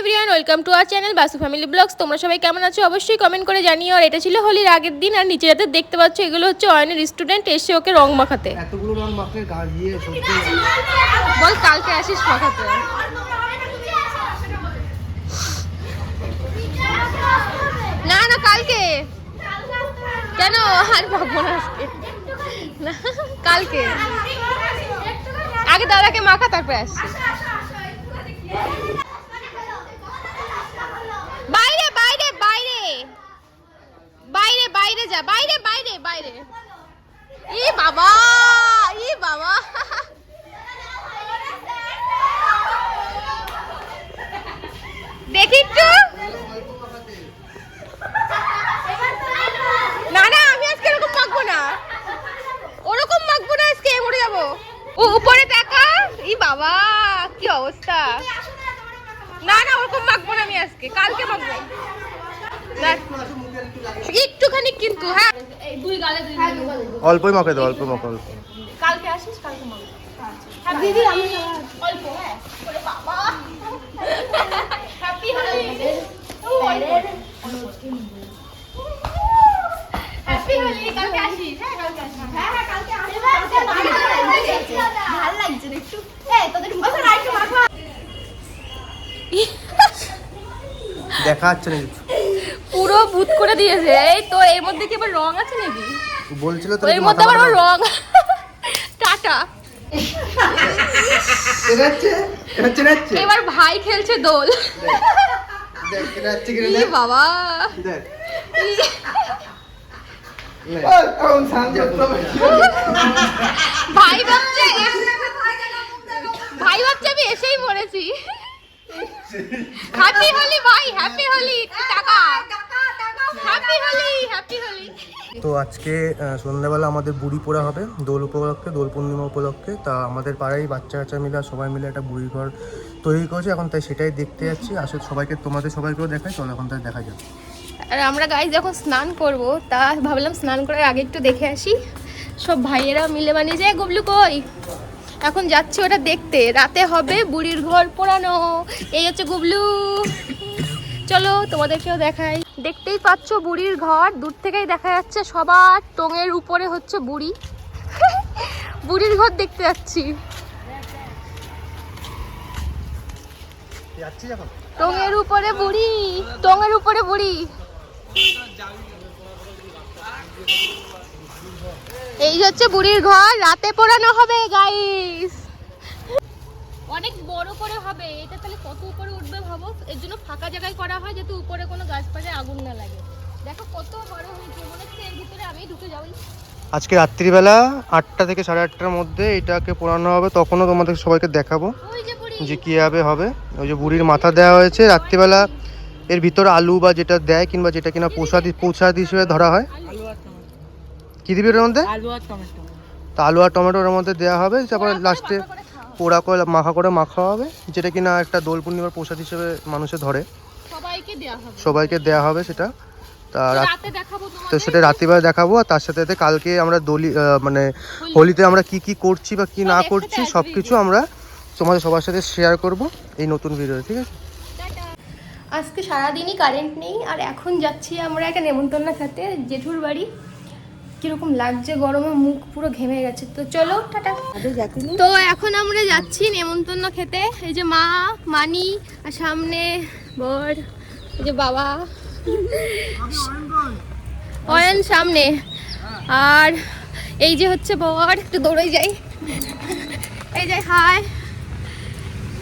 Everyone, welcome to our channel Basu family blogs. তোমরা সবাই কেমন আছো অবশ্যই কমেন্ট করে জানিও। আর এটা ছিল হোলির আগের দিন, আর নিচে যাতে দেখতে পাচ্ছ এগুলো হচ্ছে অয়নের স্টুডেন্ট এসে ওকে রং মাখাতে। এতগুলো রং মাখলে গাড়িয়ে সত্যি বল কালকে আসিস মাখাতে। না না কালকে কেন আর ভাববো না আজকে না, কালকে আগে দাদাকে মাখা তারপরে আসছি। বাইরে বাইরে বাইরে বাইরে বাইরে যা, বাইরে বাইরে বাইরে। ই বাবা ই বাবা, দেখি একটু। না না আমি আজকে এরকম মাখবো না, ওরকম মাখবো না আজকে, মরে যাবো। ও উপরে দেখা, ই বাবা কি অবস্থা। না না ওরকম মাখবো না আমি আজকে, কালকে মাখবো একটুখানি কিন্তু। হ্যাঁ দুই গালে দুই অল্পই মাখে দাও, অল্প মাখো, অল্প। কালকে আসিস, কালকে মাখবো। হ্যাঁ দিদি আমি অল্প। হ্যাঁ ওরে বাবা হ্যাপি হোলি। হ্যাপি হোলি, কালকে আসিস। হ্যাঁ কালকে আসিস। হ্যাঁ হ্যাঁ কালকে আসিস। ভালো লাগছে একটু। এই তোদের বসে রাইট মাখা দেখা যাচ্ছে না কিছু, পুরো ভূত করে দিয়েছে। এই তো এর মধ্যে কি আবার রং আছে নাকি? বলছিল তো এর মধ্যে আবার রং। টাটা। এবার ভাই খেলছে দোল। ই বাবা ভাই ভাবছে আমি এসেই পড়েছি। হ্যাপি হোলি ভাই, হ্যাপি হোলি। টাকা হ্যাপি হোলি, হ্যাপি হোলি। তো আজকে সন্ধ্যাবেলা আমাদের বুড়ি পোড়া হবে দোল উপলক্ষে, দোল পূর্ণিমা উপলক্ষে। তা আমাদের পাড়ায় বাচ্চা কাচ্চা মিলে সবাই মিলে একটা বুড়ি ঘর তৈরি করেছে, এখন তাই সেটাই দেখতে যাচ্ছি। আসলে সবাইকে, তোমাদের সবাইকেও দেখাই, চলো এখন তাই দেখা যাক। আর আমরা গাইস যখন স্নান করব, তা ভাবলাম স্নান করার আগে একটু দেখে আসি। সব ভাইয়েরা মিলে বানিয়েছে। গুবলু কই? এখন যাচ্ছি ওটা দেখতে। রাতে হবে বুড়ির ঘর পোড়ানো। এই হচ্ছে গুবলু। চলো তোমাদেরকেও দেখাই। দেখতেই পাচ্ছ বুড়ির ঘর, দূর থেকেই দেখা যাচ্ছে। সবার টোঙের উপরে হচ্ছে বুড়ি। বুড়ির ঘর দেখতে যাচ্ছি। টোঙের উপরে বুড়ি, টোঙের উপরে বুড়ি। এই হচ্ছে বুড়ির ঘর, রাতে পোড়ানো হবে গাইস। অনেক বড় করে হবে এটা, তাহলে কত উপরে উঠবে ভাবো। এর জন্য ফাঁকা জায়গায় করা হয়, যাতে উপরে কোনো গাছপালায় আগুন না লাগে। দেখো কত বড় হয়েছে, মনে হচ্ছে এর ভিতরে আমি ঢুকে যাই। আজকে রাত্রিবেলা 8টা থেকে 8:30টার মধ্যে এটাকে পোড়ানো হবে। তখনও তোমাদের সবাইকে দেখাবো ওই যে বুড়ি, যে কীভাবে হবে। ওই যে বুড়ির মাথা দেওয়া হয়েছে রাত্রিবেলা। এর ভিতরে আলু বা যেটা দেয়, কিংবা যেটা কিনা প্রসাদ হিসেবে ধরা হয়। কি দিবি ওর মধ্যে? তা আলু আর টমেটো ওর মধ্যে দেওয়া হবে। তারপরে লাস্টে পোড়া করে মাখা হবে, যেটা কিনা একটা দোল পূর্ণিমার প্রসাদ হিসেবে মানুষে ধরে। সবাইকে দেওয়া হবে সেটা। তা তো সেটা রাত্রিবেলা দেখাবো। আর তার সাথে সাথে কালকে আমরা মানে হোলিতে আমরা কি কি করছি বা কি না করছি সব কিছু আমরা তোমাদের সবার সাথে শেয়ার করব এই নতুন ভিডিওতে, ঠিক আছে? আজকে সারাদিনই কারেন্ট নেই, আর এখন যাচ্ছি আমরা একটা নেমন্তন্ন খেতে জেঠুর বাড়ি। কিরকম লাগছে গরমে, মুখ পুরো ঘেমে গেছে। তো চলো টাটা। তো এখন আমরা যাচ্ছি নেমন্তন্ন খেতে। এই যে মা, মানি, আর সামনে বর, এই যে বাবা, অয়ন সামনে, আর এই যে হচ্ছে বর। একটু দৌড়ে যাই, এই যে হাই।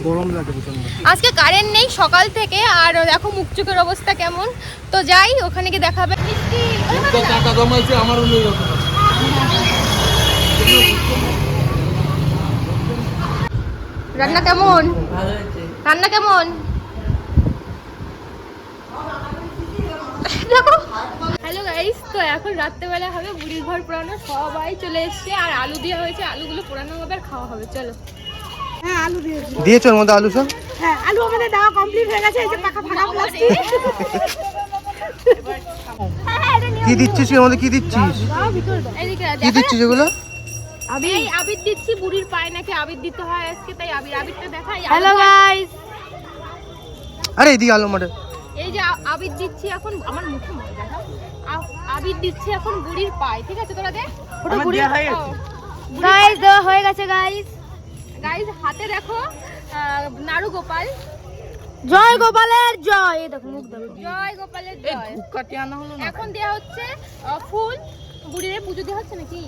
গরম লাগে প্রচন্ড। আজকে কারেন্ট নেই সকাল থেকে, আর দেখো মুখ চোখের অবস্থা কেমন। তো যাই, ওখানে গিয়ে দেখাবে। রান্না কেমন? রান্না কেমন? দেখো। হ্যালো গাইস, তো এখন রাত্রেবেলা হবে বুড়ির ঘর পোড়ানো। সবাই চলে এসছে, আর আলু দেওয়া হয়েছে। আলুগুলো পোড়ানো হবে আর খাওয়া হবে। চলো। হ্যাঁ আলু দিয়েছি। দিয়েছো ওর মধ্যে আলু সব? হ্যাঁ আলু আমাদের দেওয়া কমপ্লিট হয়ে গেছে। এই যে পাকা ফাঁকা প্লাস্টিক। কি দিচ্ছিস এর মধ্যে? কি দিচ্ছিস? কি দিচ্ছিস এগুলো? এই আবির দিচ্ছি। বুড়ির পায়ে নাকি আবির দিতে হয় আজকে, তাই আবিরটা দেখাই। হ্যালো গাইস, আরে এদিকে আলো মারে। এই যে আবির দিচ্ছি এখন আমার মুখে মজা দাও। আবির দিচ্ছি এখন বুড়ির পায়ে, ঠিক আছে তোরা দেখ। ওটা বুড়ির গাইস দেওয়া হয়ে গেছে গাইস। গাইস হাতে দেখো নাড়ু গোপাল, জয় গোপালের জয়। এই দেখো মুখ দেখো, জয় গোপালের জয়। ধূপকাঠি আনা হলো না, এখন দেওয়া হচ্ছে ফুল, বুড়ির পুজো দেওয়া হচ্ছে নাকি?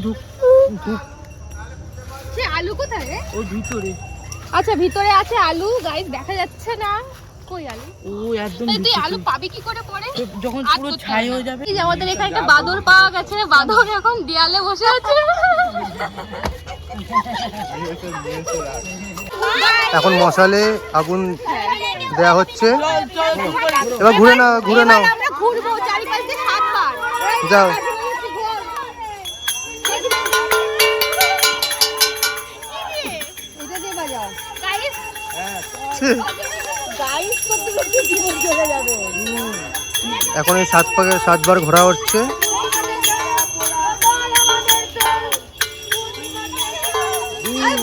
ধূপ সে আলু কোথায় রে? ওই ভিতরে। আচ্ছা ভিতরে আছে আলু গাইস, দেখা যাচ্ছে না কই আলু। ও একদম এই তুই আলু পাবি কি করে পরে? যখন আর পুরো করতে ছাই হবে না। হয়ে যাবে। এই যে আমাদের এখানে একটা বাদর পাওয়া গেছে, বাদর এখন দেয়ালে বসে আছে। এখন মশালে আগুন দেয়া হচ্ছে। চল চল শুরু করি। এবার ঘুরে নাও, ঘুরে নাও, এবার আমরা ঘুরবো চারিপাশ দিয়ে 7 বার। যাও। এটা দিয়ে বাজাও গাইস। গাইস করতে করতে জীবন চলে যাবে। এখন এই 7 বার ঘোরা হচ্ছে।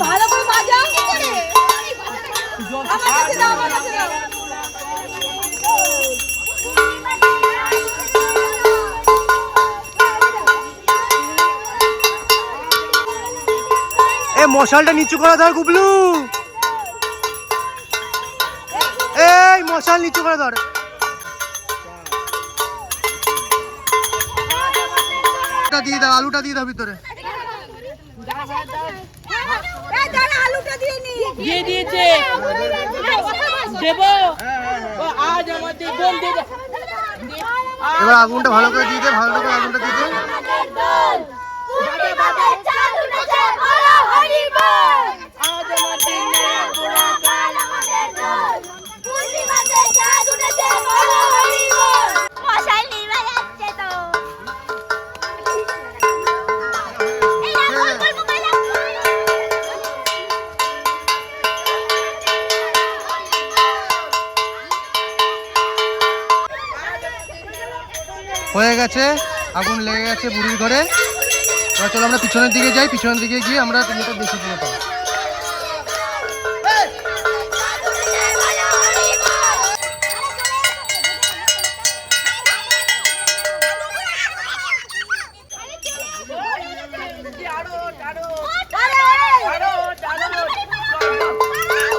ভালো করে বাজাও কি করে? আমার কাছে দাও, আমার কাছে দাও। এ মশালটা নিচু করে ধর গুবলু, এই মশাল নিচু করে ধর। আলুটা দিয়ে দাও, আলুটা দিয়ে দাও ভিতরে। দিয়ে দিয়েছে। দেবো ও আজ আমাদের দোল দেবে। এবার আগুনটা ভালো করে দিয়ে দে, ভালো করে আগুনটা দিয়ে দে। আজ আমাদের নয়া পোড়া কাল আমাদের দোল। হয়ে গেছে, আগুন লেগে গেছে বুড়ির ঘরে। এবার চলো আমরা পিছনের দিকে যাই, পিছনের দিকে গিয়ে আমরা এটা দেখি পুরোটা।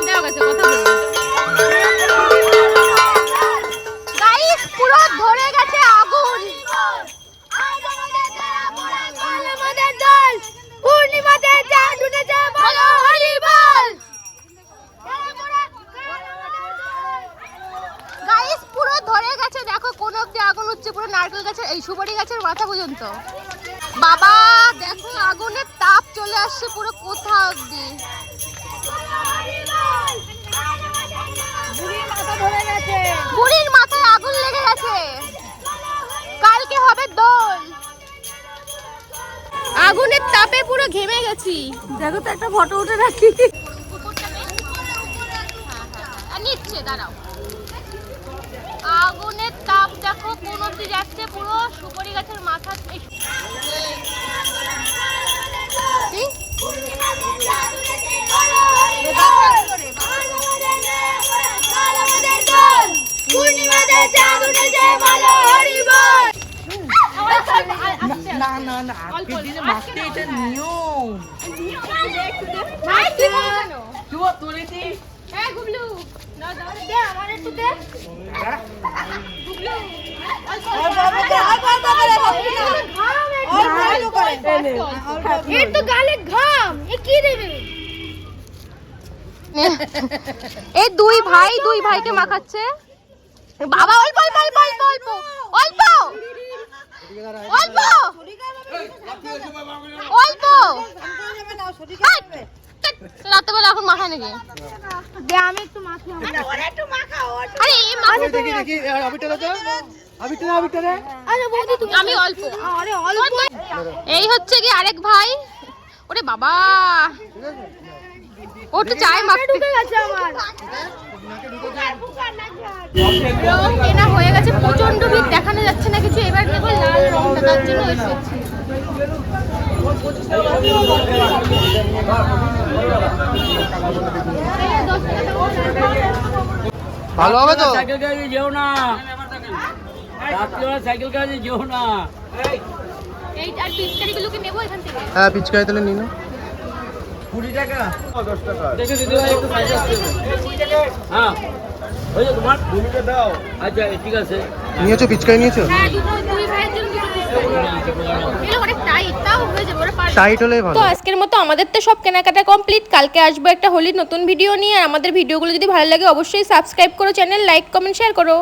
দেওয়া গেছে, কথা বলবো। গাইস পুরো ধরে গেছে আগুন। পূর্ণিমাতে চাঁদ উঠেছে, বলো হরি বল। গাইস পুরো ধরে গেছে, দেখো কোন অবধি আগুন হচ্ছে, পুরো নারকেল গাছের এই সুপারি গাছের মাথা পর্যন্ত। বাবা দেখো আগুনের তাপ চলে আসছে পুরো কোথা অবধি। বুড়ির মাথায় আগুন লেগে গেছে, কালকে হবে দোল। আগুনের তাপে পুরো ঘেমে গেছি। দেখো তো একটা ফটো উঠে রাখি। নিচ্ছে দাঁড়াও। আগুনের তাপ দেখো কোন অবধি যাচ্ছে, পুরো সুপারি গাছের মাথা। না না না আজকের দিনে মাখতে এটা নিয়ম। চুপ তোরে দি। এই দুই ভাইকে মাখাচ্ছে বাবা। অল্প অল্প অল্প অল্প অল্প অল্প অল্প অল্প। রাত্রেবেলা এখন মাখায় নাকি? আমি একটু মাখি। আরে এই মাখা দেখি দেখি আবিরটা দাও, আবিরটা দে। আমি অল্প। আরে অল্প। এই হচ্ছে কি আরেক ভাই। ওরে বাবা ও তো চায় মাখতে। রং কেনা হয়ে গেছে, প্রচন্ড ভিড়, দেখানো যাচ্ছে না কিছু। এবার দেখো লাল রংটা, তার জন্য এসেছি। ভালো হবে তো? সাইকেল গাড়ি যেও না, রাত্রিবেলা সাইকেল গাড়ি যেও না। এই আর পিচকারিগুলোকে নেবো এখান থেকে। হ্যাঁ পিচকারি তাহলে নিন। 20 টাকা 10 টাকা দেখে দিদি ভাই একটু পয়সা আছে। হ্যাঁ ওই যে তোমার 20 টাকা দাও। আচ্ছা ঠিক আছে। নিয়েছো পিচকারি নিয়েছো? হ্যাঁ দুটো দুই ভাইয়ের জন্য দুটো পিচকারি। এগুলো অনেক টাইট, তাও হয়ে যাবে ওরা পারবে। টাইট হলেই ভালো। তো আজকের মতো আমাদের তো সব কেনাকাটা কমপ্লিট। কালকে আসবো একটা হোলির নতুন ভিডিও নিয়ে। আর আমাদের ভিডিওগুলো যদি ভালো লাগে অবশ্যই সাবস্ক্রাইব করো, চ্যানেল লাইক কমেন্ট শেয়ার করো।